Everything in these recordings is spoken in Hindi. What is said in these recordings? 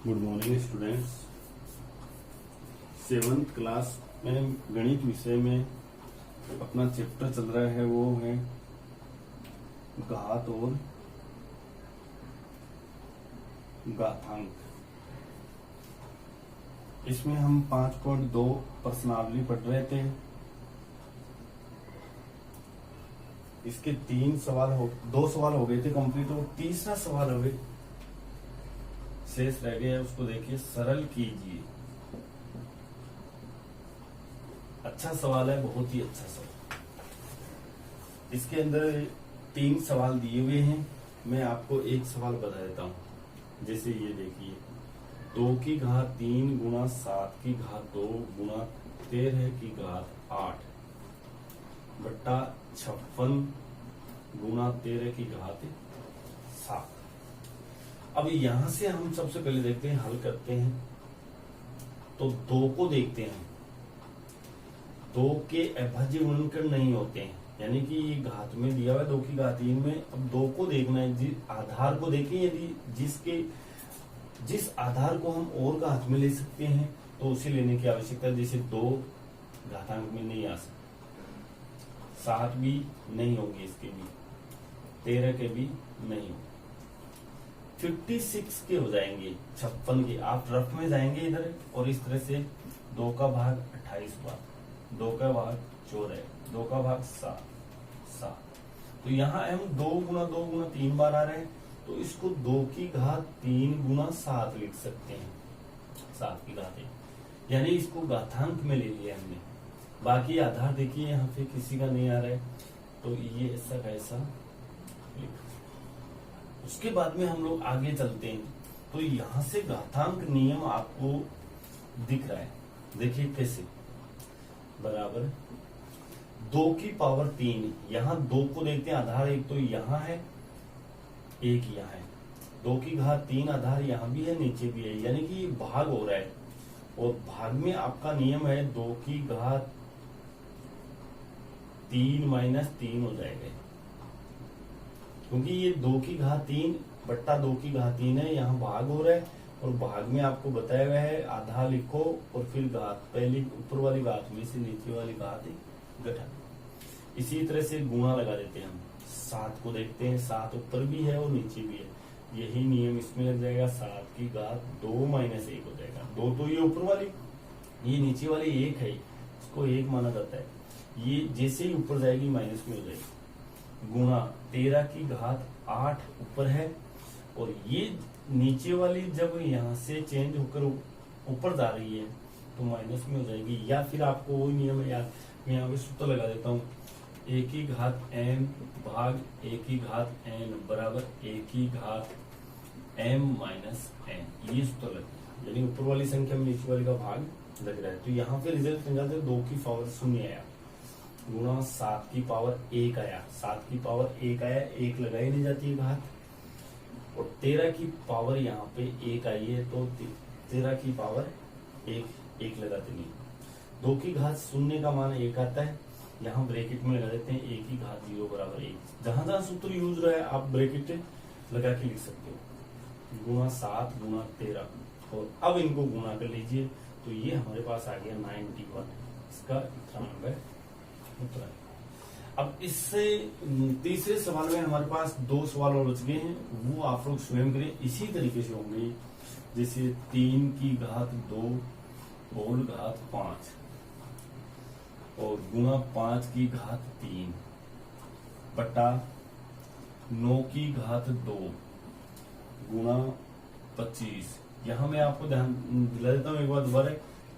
Good morning students. 7th class में गणित विषय में अपना चैप्टर चल रहा है, वो है घात और घातांक। इसमें हम 5.2 प्रश्नावली पढ़ रहे थे। इसके 2 सवाल हो गए थे कंप्लीट, और तीसरा सवाल हो गए शेष रह गया, उसको देखिए। सरल कीजिए। अच्छा सवाल है, बहुत ही अच्छा सवाल। इसके अंदर 3 सवाल दिए हुए हैं। मैं आपको एक सवाल बता देता हूं। जैसे ये देखिए, 2 की घात 3 गुणा 7 की घात 2 गुणा 13 की घात 8 बट्टा 56 गुणा 13 की घात 7। अब यहां से हम सबसे पहले देखते हैं, हल करते हैं। तो 2 को देखते हैं। 2 के अभाज्य गुणनखंड नहीं होते हैं, यानी कि ये घात में दिया हुआ है 2 की घात 3 में। अब 2 को देखना है, आधार को देखें। यदि जिस आधार को हम और घात में ले सकते हैं तो उसे लेने की आवश्यकता है। जैसे 2 घातांक में नहीं आ सकते, 7 भी नहीं होंगे, इसके भी 13 के भी नहीं होंगे, 56 के हो जाएंगे, 56 के। आप रफ में जाएंगे इधर, और इस तरह से 2 का भाग 28 बार, 2 का भाग 14, 2 का भाग 7। तो यहाँ हम 2 गुना 2 गुना 3 बार आ रहे हैं, तो इसको 2 की घात 3 गुना 7 लिख सकते हैं। 7 की घात 1, यानी इसको घातांक में ले लिया हमने। बाकी आधार देखिए यहाँ पे किसी का नहीं आ रहा है, तो ये ऐसा कैसा लिख। उसके बाद में हम लोग आगे चलते हैं। तो यहां से घातांक नियम आपको दिख रहा है, देखिए कैसे। बराबर 2 की पावर 3, यहां 2 को देखते हैं। आधार एक तो यहां है, एक यहां है। 2 की घात 3 आधार यहां भी है, नीचे भी है, यानी कि भाग हो रहा है। और भाग में आपका नियम है 2 की घात 3 माइनस 3 हो जाएगा, क्योंकि ये 2 की घात 3 बट्टा 2 की घात 3 है, यहाँ भाग हो रहा है। और भाग में आपको बताया गया है आधा लिखो और फिर घात, पहली ऊपर वाली घात में से नीचे वाली घात घटा। इसी तरह से गुणा लगा देते हैं हम। 7 को देखते हैं, 7 ऊपर भी है और नीचे भी है, यही नियम इसमें लग जाएगा। 7 की घात 2 माइनस 1 हो जाएगा। 2 तो ये ऊपर वाली, ये नीचे वाली 1 है, इसको 1 माना जाता है। ये जैसे ही ऊपर जाएगी माइनस में हो जाएगी। गुणा 13 की घात 8 ऊपर है, और ये नीचे वाली जब यहां से चेंज होकर ऊपर जा रही है तो माइनस में हो जाएगी। या फिर आपको वही नियम है यार, मैं यहाँ पे सूत्र लगा देता हूँ। 1 की घात m भाग 1 की घात n बराबर 1 की घात m माइनस n, ये सूत्र लग, यानी ऊपर वाली संख्या में नीचे वाली का भाग लग रहा है। तो यहाँ पे रिजल्ट निकालते हैं, 2 की पावर 0 आया गुणा 7 की पावर 1 आया, 7 की पावर 1 आया, 1 लगाई नहीं जाती है घात। और 13 की पावर यहाँ पे 1 आई है, तो 13 की पावर 1 लगाते नहीं। 2 की घात 0 का मान 1 आता है, यहाँ ब्रैकेट में लगा देते हैं 1 की घात 0 बराबर 1। जहां जहां सूत्र यूज रहा है आप ब्रैकेट लगा के लिख सकते हो। गुणा 7 गुणा 13, और अब इनको गुणा कर लीजिए, तो ये हमारे पास आ गया 91। इसका 93 उत्तर है। अब इससे तीसरे सवाल में हमारे पास 2 सवाल और बच गए हैं, वो आप लोग स्वयं करें। इसी तरीके से होंगे, जैसे 3 की घात 2 होल घात 5 और गुणा 5 की घात 3 बटा 9 की घात 2 गुणा 25। यहां मैं आपको ध्यान दिला देता हूं एक बार दोबारा।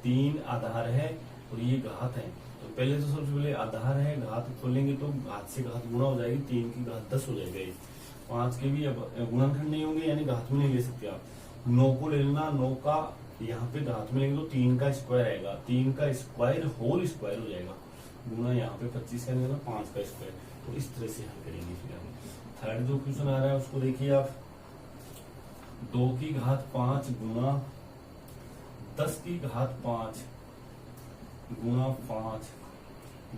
3 आधार है और ये घात है, तो पहले तो सबसे पहले आधार है, घात खोलेंगे तो घात से घात गुणा हो जाएगी, 3 की घात 10 हो जाएगा। 5 के भी अब गुणनखंड नहीं होंगे, यानी घात में नहीं ले सकते आप। 9 को ले लेना, 9 का यहाँ पे घात में लेंगे तो 3 का स्क्वायर आएगा, 3 का स्क्वायर होल स्क्वायर हो जाएगा, गुणा यहाँ पे 25 का नहीं, 5 का स्क्वायर। तो इस तरह से हल करेंगे। फिर हम थर्ड जो क्वेश्चन आ रहा है उसको देखिए आप। 2 की घात 5 गुणा 10 की घात 5 गुणा 5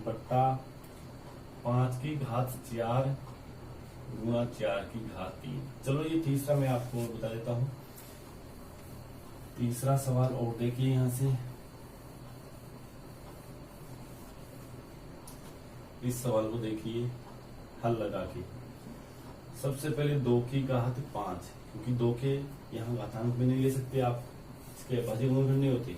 बट्टा 5 की घात 4 गुणा 4 की घात 3। चलो ये तीसरा मैं आपको बता देता हूं। तीसरा सवाल और देखिए यहां से। इस सवाल को देखिए हल लगा के। सबसे पहले 2 की घात 5, क्योंकि 2 के यहाँ घातांक भी नहीं ले सकते आप, इसके अभाज्य गुणा करने होते,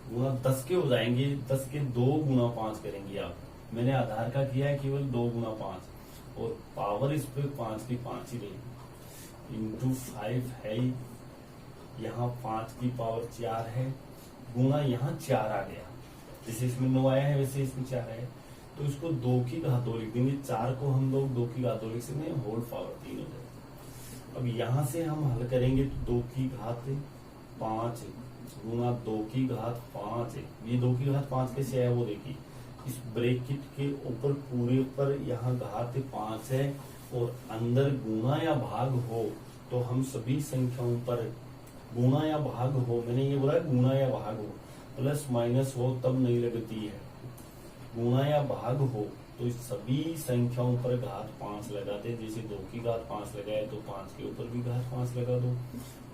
गुणा 10 के हो जाएंगे, 10 के 2 गुणा 5 करेंगे आप। मैंने आधार का किया है केवल 2 गुणा 5, और पावर इस पे 5 की 5 ही रहेगी, इंटू 5 है, यहाँ 5 की पावर 4 है, गुणा यहाँ 4 आ गया, जैसे इसमें 9 आया है वैसे इसमें 4 है, तो इसको 2 की घात 2 लिख देंगे। 4 को हम लोग 2 की घात 2 लिख सकते हैं, होल पावर 3 हो जाएगा। अब यहाँ से हम हल करेंगे तो 2 की घात 5 गुणा 2 की घात 5 है। ये 2 की घात 5 कैसे आया वो देखिए, इस ब्रैकेट के ऊपर पूरे पर यहाँ घात 5 है, और अंदर गुणा या भाग हो तो हम सभी संख्याओं पर गुणा या भाग हो, मैंने ये बोला गुणा या भाग हो, प्लस माइनस हो तब नहीं लगती है, गुणा या भाग हो तो इस सभी संख्याओं पर घात 5 लगा दे। जैसे 2 की घात 5 लगाए तो 5 के ऊपर भी घात 5 लगा दो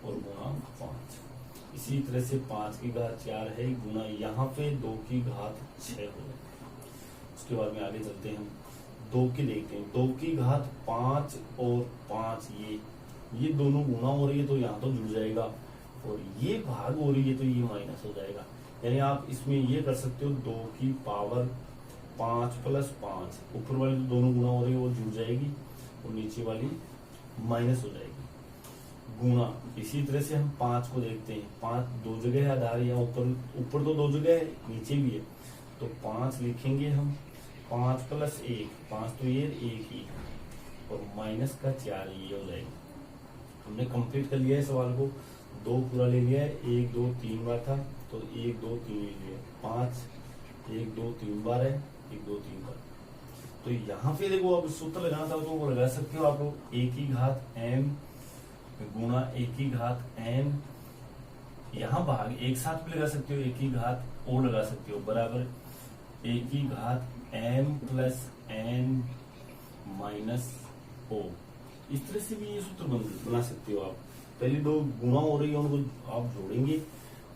और गुणा 5। इसी तरह से 5 की घात 4 है, गुणा यहाँ पे 2 की घात 6 हो जाए। उसके बाद में आगे चलते हैं, हम 2 की देखते हैं। 2 की घात 5 और 5 ये दोनों गुणा हो रही है तो यहाँ तो जुड़ जाएगा, और ये भाग हो रही है तो ये माइनस हो जाएगा। यानी आप इसमें ये कर सकते हो 2 की पावर 5 प्लस 5, ऊपर वाली तो दोनों गुणा हो रही है वो जुड़ जाएगी, और नीचे वाली माइनस हो जाएगी, गुणा। इसी तरह से हम 5 को देखते हैं। 5 दो जगह है आधार, या ऊपर तो 2 जगह है, नीचे भी है, तो 5 लिखेंगे हम। 5 प्लस 1, 5 तो ये 1 ही, और माइनस का 4 ये हो जाएगा। हमने कंप्लीट कर लिया है सवाल को, 2 पूरा ले लिया है, 1 2 3 बार था तो 1 2 3 ले लिया, 5 1 2 3 बार है, 1 2 3 बार। तो यहाँ पे देखो अब सूत्र लगाना था तो वो लगा सकते हो आप लोग, a की घात m गुणा a की घात n, यहाँ भाग एक साथ भी लगा सकते हो, a की घात o लगा सकते हो, बराबर a की घात m plus n minus o। इस तरह से भी ये सूत्र बना सकते हो आप। पहले 2 गुणा हो रही है उनको आप जोड़ेंगे,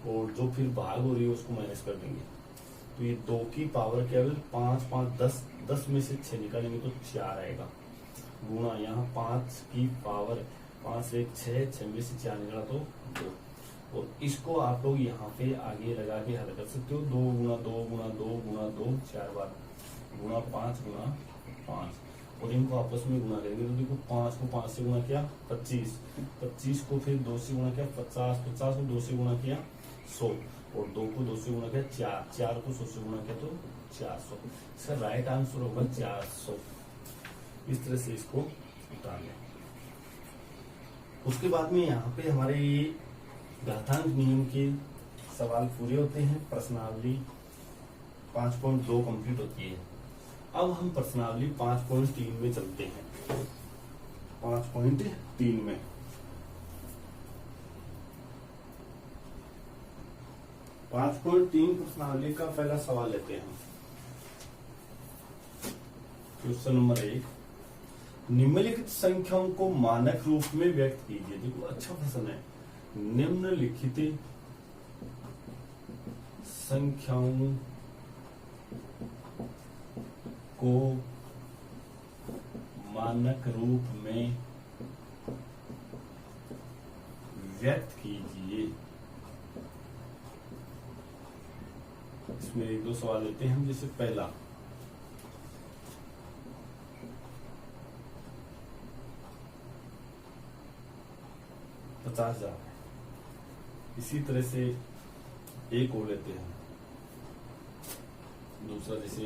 और जो फिर भाग हो रही है उसको माइनस कर देंगे। तो ये 2 की पावर केवल 5 5 10, 10 में से 6 निकालेंगे तो 4 आएगा, गुणा यहाँ 5 की पावर 5 1 6, 6 में से 4 निकला तो 2, और इसको आप लोग यहाँ पे आगे लगा के हल कर सकते हो। 2 गुणा 2 गुणा 2 गुणा 2 4 बार, गुणा 5 गुणा 5, और इनको आपस में गुणा करेंगे तो देखो 5 को 5 से गुणा किया 25, 25 को फिर 2 से गुणा किया 50, 50 को 2 से गुणा किया 100, और 2 को 2 से गुणा किया 4, 4 को 100 से गुणा किया तो 400। इसका राइट आंसर होगा 400। इस तरह से इसको उतार लें। उसके बाद में यहाँ पे हमारे ये घातांक नियम के सवाल पूरे होते हैं, प्रश्नावली 5.2 कंप्लीट होती है। अब हम प्रश्नावली 5.3 में चलते हैं। 5.3 में 5.3 प्रश्नावली का पहला सवाल लेते हैं। क्वेश्चन नंबर 1, निम्नलिखित संख्याओं को मानक रूप में व्यक्त कीजिए। देखो अच्छा प्रश्न है। निम्नलिखित संख्याओं को मानक रूप में व्यक्त कीजिए। इसमें 1-2 सवाल लेते हैं हम। जैसे पहला, $50,000। इसी तरह से एक और लेते हैं। दूसरा जैसे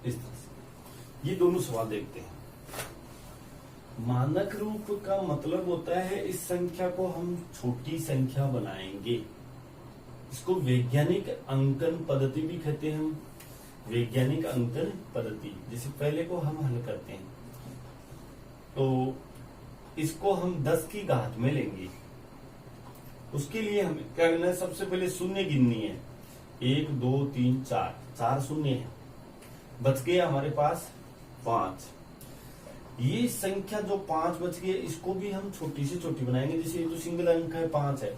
इस तरह से ये दोनों सवाल देखते हैं। मानक रूप का मतलब होता है इस संख्या को हम छोटी संख्या बनाएंगे। इसको वैज्ञानिक अंकन पद्धति भी कहते हैं हम, वैज्ञानिक अंकन पद्धति। जैसे पहले को हम हल करते हैं तो इसको हम 10 की घात में लेंगे। उसके लिए हमें क्या करना है, सबसे पहले शून्य गिननी है। 1 2 3 4, 4 शून्य है बच गए हमारे पास 5। ये संख्या जो 5 बच गई इसको भी हम छोटी से छोटी बनाएंगे। जैसे ये तो सिंगल अंक है 5 है,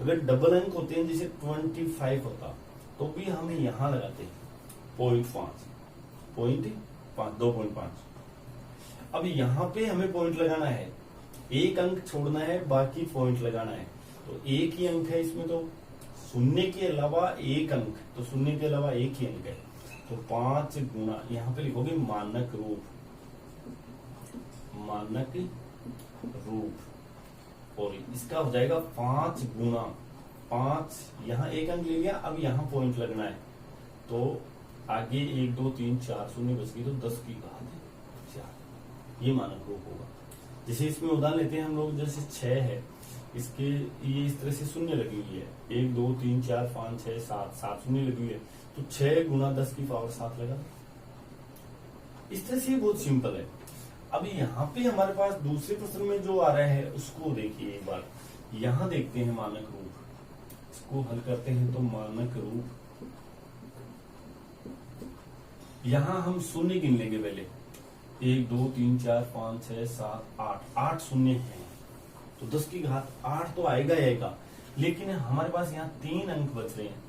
अगर डबल अंक होते हैं जैसे 25 होता तो भी हम यहां लगाते 0.5 2.5। अब यहाँ पे हमें पॉइंट लगाना है, एक अंक छोड़ना है, बाकी पॉइंट लगाना है। तो एक ही अंक है इसमें, तो शून्य के अलावा एक अंक, तो शून्य के अलावा एक ही अंक है, तो 5 गुना, यहाँ पे लिखोगे मानक रूप, मानक रूप, और इसका हो जाएगा 5 गुना 5। यहाँ एक अंक ले लिया, अब यहाँ पॉइंट लगना है, तो आगे 1 2 3 4 शून्य बच गई, तो 10 की घात 4, ये मानक रूप होगा। जैसे इसमें उदाहरण लेते हैं हम लोग, जैसे 6 है, इसके ये इस तरह से शून्य लगी हुई है, 1 2 3 4 5 6 7 शून्य लगी हुई है, तो 6 गुना 10 की पावर 7 लगा। इस तरह से ये बहुत सिंपल है। अब यहाँ पे हमारे पास दूसरे प्रश्न में जो आ रहा है उसको देखिए एक बार, यहाँ देखते हैं मानक रूप, इसको हल करते हैं। तो मानक रूप, यहाँ हम शून्य गिन लेंगे पहले, 1 2 3 4 5 6 7 8 शून्य है, तो 10 की घात 8 तो आएगा ही आएगा। लेकिन हमारे पास यहाँ 3 अंक बच रहे हैं,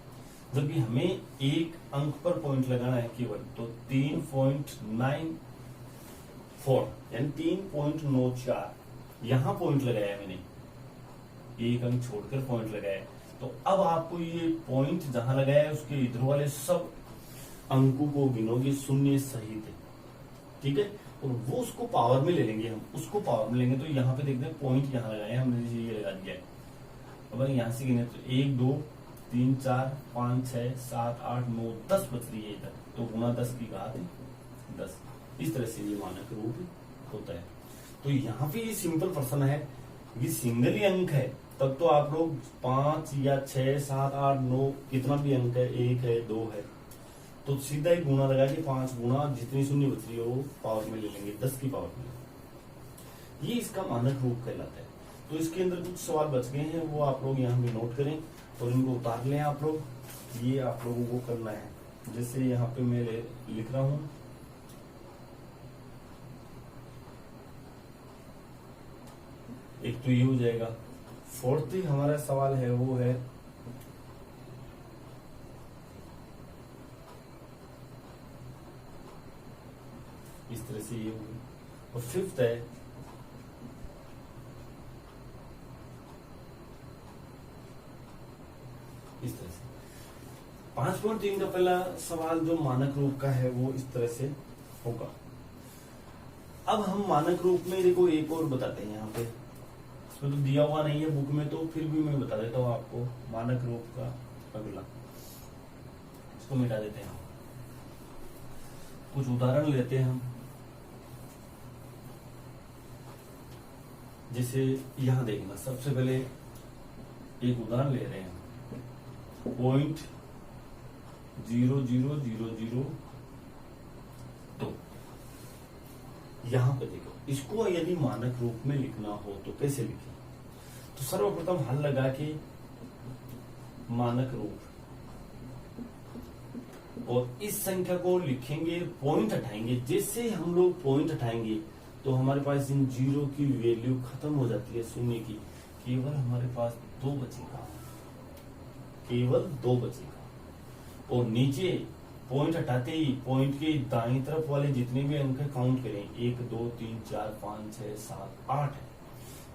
जबकि हमें एक अंक पर पॉइंट लगाना है केवल, तो 3.94 यानी 3.94 यहाँ पॉइंट लगाया है मैंने, एक अंक छोड़कर पॉइंट लगाया है। तो अब आपको ये पॉइंट जहां लगाया है उसके इधर वाले सब अंकों को गिनोगे शून्य सहित, ठीक है, और वो उसको पावर में ले लेंगे, हम उसको पावर में लेंगे। तो यहाँ पे देखते हैं पॉइंट यहाँ लगाए हमने, ये लगा दिया है। अब यहाँ से गिने तो 1 2 3 4 5 6 7 8 9 10 बच रही है इधर, तो गुना 10 की घात 10। इस तरह से ये मानक रूप होता है। तो यहाँ पे ये सिंपल प्रश्न है, ये सिंगल ही अंक है, तब तो आप लोग 5 या 6 7 8 9 कितना भी अंक है, 1 है 2 है, तो सीधा ही गुना लगा के 5 गुना जितनी शून्य बच रही है वो पावर में ले लेंगे, 10 की पावर में। ये इसका मानक रूप कहलाता है। तो इसके अंदर कुछ सवाल बच गए हैं, वो आप लोग यहाँ पे नोट करें और इनको उतार लें आप लोग। ये आप लोगों को करना है, जैसे यहाँ पे मैं लिख रहा हूं, एक तो ये हो जाएगा। फोर्थ हमारा सवाल है वो है इस तरह से ये होगी, और फिफ्थ है इस तरह से। 5.3 का पहला सवाल जो मानक रूप का है वो इस तरह से होगा। अब हम मानक रूप में देखो एक और बताते हैं, यहाँ पे इसमें तो दिया हुआ नहीं है बुक में, तो फिर भी मैं बता देता हूँ आपको मानक रूप का अगला। इसको मिटा देते हैं, कुछ उदाहरण लेते हैं हम। जैसे यहां देखना, सबसे पहले एक उदाहरण ले रहे हैं, 0.00002। यहां पे देखो, इसको यदि मानक रूप में लिखना हो तो कैसे लिखें? तो सर्वप्रथम हल लगा के मानक रूप, और इस संख्या को लिखेंगे, पॉइंट हटाएंगे। जैसे हम लोग पॉइंट हटाएंगे तो हमारे पास इन जीरो की वैल्यू खत्म हो जाती है, शून्य की, केवल हमारे पास 2 बचेगा, केवल 2 बचेगा। और नीचे पॉइंट हटाते ही पॉइंट के दाईं तरफ वाले जितने भी अंक काउंट करें, 1 2 3 4 5 6 7 8 है,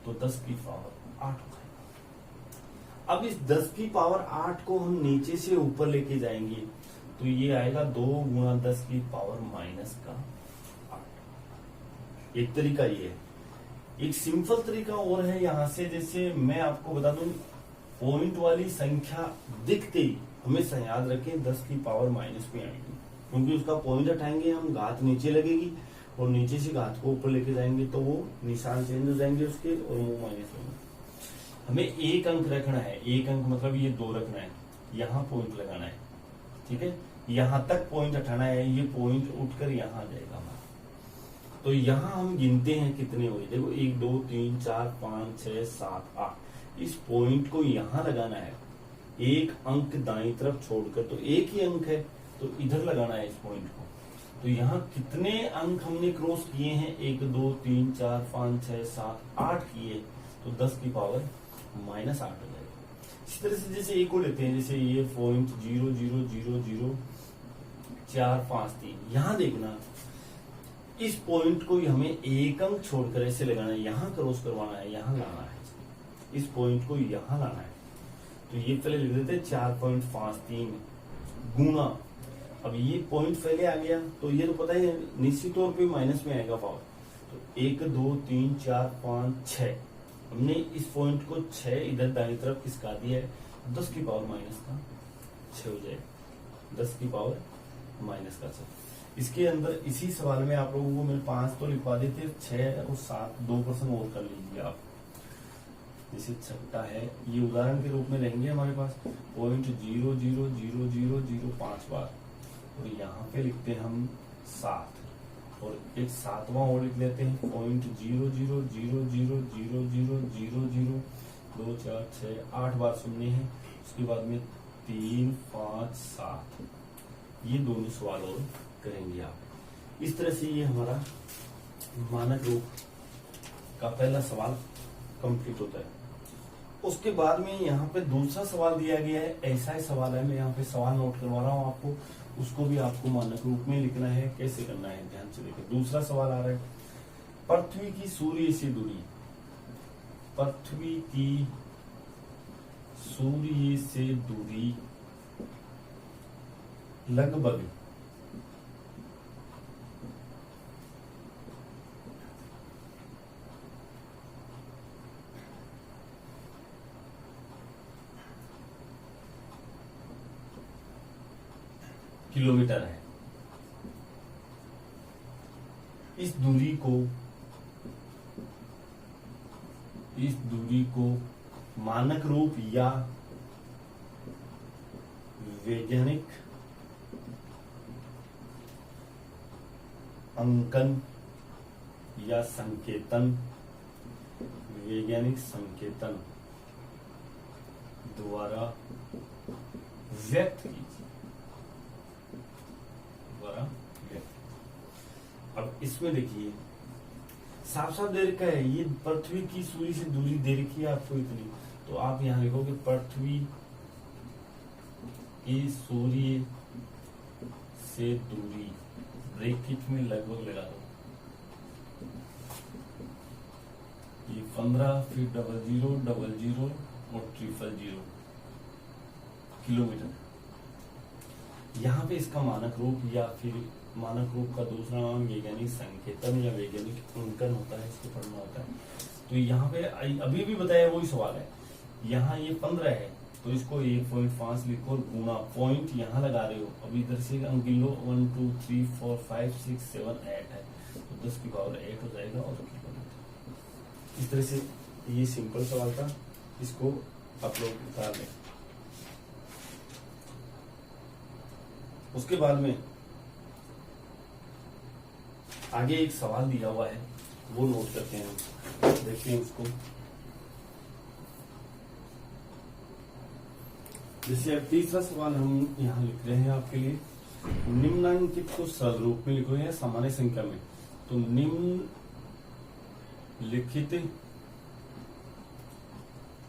तो 10 की पावर 8 हो जाएगा। अब इस 10 की पावर 8 को हम नीचे से ऊपर लेके जाएंगे, तो ये आएगा 2 गुना 10 की पावर माइनस का 8। एक तरीका ये है। एक सिंपल तरीका और है यहाँ से, जैसे मैं आपको बता दूं, पॉइंट वाली संख्या दिखते ही हमेशा याद रखें 10 की पावर माइनस में आएगी, क्योंकि उसका पॉइंट हटाएंगे हम, घात नीचे लगेगी, और नीचे से घात को ऊपर लेके जाएंगे तो वो निशान चेंज हो जाएंगे उसके, और वो माइनस होंगे। हमें एक अंक रखना है, एक अंक मतलब ये 2 रखना है, यहाँ पॉइंट लगाना है, ठीक है, यहाँ तक पॉइंट हटाना है, ये पॉइंट उठकर यहाँ आ जाएगा हमारा। तो यहाँ हम गिनते हैं कितने हुए, देखो 1 2 3 4 5 6 7 8। इस पॉइंट को यहाँ लगाना है, एक अंक दाईं तरफ छोड़कर, तो एक ही अंक है तो इधर लगाना है इस पॉइंट को। तो यहाँ कितने अंक हमने क्रॉस किए हैं, 1 2 3 4 5 6 7 8 किए, तो 10 की पावर -8 हो जाएगा। इसी तरह से जैसे एक को लेते हैं, जैसे ये 0.00000453, यहाँ देखना इस पॉइंट को हमें एक अंक छोड़कर ऐसे लगाना है, यहाँ क्रॉस करवाना है, यहाँ लाना है, इस पॉइंट को यहाँ लाना है। तो ये पहले लिख देते हैं 4.53 गुना, अब ये पॉइंट पहले आ गया तो ये तो पता ही है निश्चित तौर पे माइनस में आएगा पावर। तो 1 2 3 4 5 6, हमने इस पॉइंट को 6 इधर दाईं तरफ खिसका दिया है, 10 की पावर -6 हो जाएगा, 10 की पावर -6। इसके अंदर इसी सवाल में आप लोगों को मैंने 5 तो लिखवा देते, 6 और 7 2% और कर लीजिए आप। जैसे छठा है, ये उदाहरण के रूप में रहेंगे हमारे पास 0.000005 बार, और यहाँ पे लिखते हैं हम 7, और एक 7वां और लिख लेते हैं 0.00000000 2 4 6 8 बार सुनने हैं। उसके बाद में 3 5 7, ये दोनों सवाल और करेंगे आप। इस तरह से ये हमारा मानक रूप का पहला सवाल कंप्लीट होता है। उसके बाद में यहाँ पे दूसरा सवाल दिया गया है, ऐसा ही सवाल है, मैं यहाँ पे सवाल नोट करवा रहा हूँ आपको, उसको भी आपको मानक रूप में लिखना है। कैसे करना है ध्यान से देखिए। दूसरा सवाल आ रहा है, पृथ्वी की सूर्य से दूरी, पृथ्वी की सूर्य से दूरी लगभग किलोमीटर है। इस दूरी को मानक रूप या वैज्ञानिक अंकन या संकेतन, वैज्ञानिक संकेतन द्वारा व्यक्त कीजिए, द्वारा व्यक्त। अब इसमें देखिए साफ साफ दे रखा है, ये पृथ्वी की सूर्य से दूरी दे रखी है आपको इतनी, तो आप यहां लिखोगे पृथ्वी की सूर्य से दूरी, ब्रैकेट में लगभग लगा दो, ये 15 फिर 00 00 और 000 किलोमीटर। यहाँ पे इसका मानक रूप या फिर मानक रूप का दूसरा नाम वैज्ञानिक संकेतन या वैज्ञानिक अंकन होता है, इसको पढ़ना होता है। तो यहाँ पे अभी भी बताया वही सवाल है, यहाँ ये 15 है तो इसको 1.5 लिखो और गुना, पॉइंट यहाँ लगा रहे हो, अब इधर से अंक गिन लो 1 2 3 4 5 6 7 8 है, तो 10 की पावर 8 हो जाएगा। और इस तरह से ये सिंपल सवाल था, इसको आप लोग उतार लें। उसके बाद में आगे एक सवाल दिया हुआ है, वो नोट करते हैं, देखते हैं उसको। जैसे अब तीसरा सवाल हम यहाँ लिख रहे हैं आपके लिए, निम्नांकित को सरल रूप में लिखो या सामान्य संख्या में। तो निम्नलिखित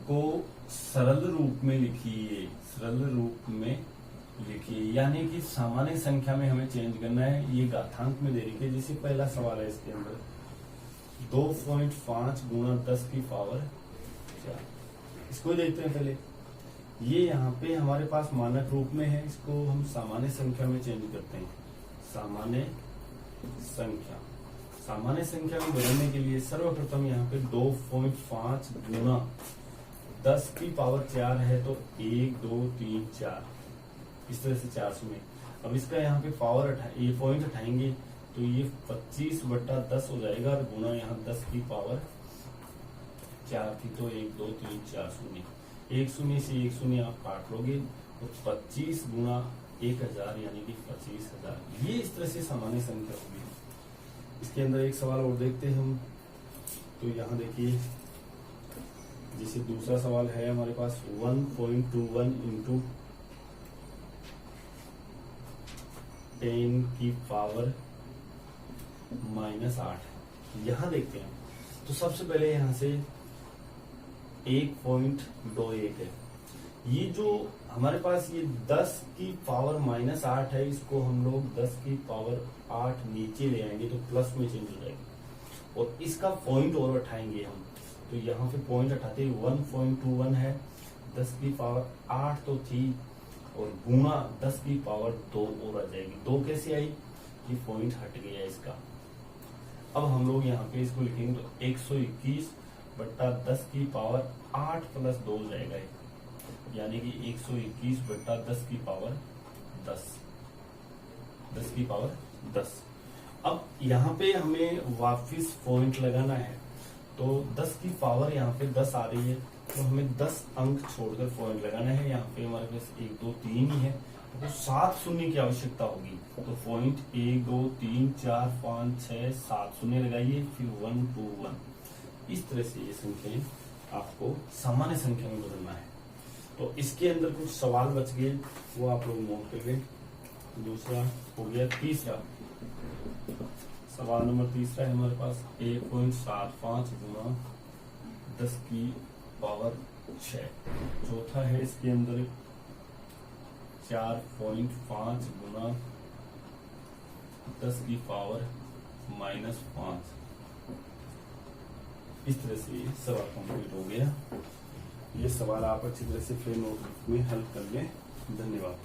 को सरल रूप में लिखिए, सरल रूप में लिखिए, यानी कि सामान्य संख्या में हमें चेंज करना है। ये घातांक में दे रखी है, जैसे पहला सवाल है इसके अंदर 2.5 गुणा 10 की पावर 4, इसको देखते हैं पहले। ये यहाँ पे हमारे पास मानक रूप में है, इसको हम सामान्य संख्या में चेंज करते हैं। सामान्य संख्या में बदलने के लिए सर्वप्रथम यहाँ पे 2.5 गुना 10 की पावर 4 है, तो 1 2 3 4, इस तरह से 400 में। अब इसका यहाँ पे पावर ये पॉइंट उठाएंगे तो ये 25/10 हो जाएगा, और गुना यहाँ 10 की पावर 4 थी, तो 1 2 3 4 शून्य, 1 शून्य से 1 शून्य आप काट लोगे, और 25 गुना 1000 यानी कि 25,000। ये इस तरह से सामान्य संख्या होगी। इसके अंदर एक सवाल और देखते हैं हम, तो यहाँ देखिए जैसे दूसरा सवाल है हमारे पास 1.21 इंटू 10 की पावर -8। यहां देखते हैं तो सबसे पहले यहां से 1.21 है। ये जो हमारे पास ये 10 की पावर -8 है, इसको हम लोग 10 की पावर 8 नीचे ले आएंगे तो प्लस में चेंज हो जाएगी, और इसका पॉइंट और उठाएंगे हम, तो यहाँ पे पॉइंट उठाते 1.21 है। 10 की पावर 8 तो थी, और गुणा 10 की पावर 2 और आ जाएगी। 2 कैसे आई, ये पॉइंट हट गया इसका। अब हम लोग यहाँ पे इसको लिखेंगे तो 121 बट्टा 10 की पावर 8 प्लस 2 हो जाएगा, यानी कि 121 बट्टा 10 की पावर 10, 10 की पावर 10। अब यहाँ पे हमें वापिस पॉइंट लगाना है, तो 10 की पावर यहाँ पे 10 आ रही है, तो हमें 10 अंक छोड़कर पॉइंट लगाना है। यहाँ पे हमारे पास 1 2 3 ही है, तो 7 शून्य की आवश्यकता होगी। तो पॉइंट 1 2 3 4 5 6 7 शून्य लगाइए, फिर 1 2 1। इस तरह से ये संख्याएं आपको सामान्य संख्या में बदलना है। तो इसके अंदर कुछ सवाल बच गए, वो आप लोग नोट कर लें। दूसरा हो गया, तीसरा सवाल नंबर तीसरा है हमारे पास 1.75 गुना 10 की पावर 6। चौथा है इसके अंदर 4.5 गुना 10 की पावर -5। इस तरह से ये सवाल कंप्लीट हो गया। ये सवाल आप अच्छी तरह से फिर नोटबुक में हल कर लें। धन्यवाद।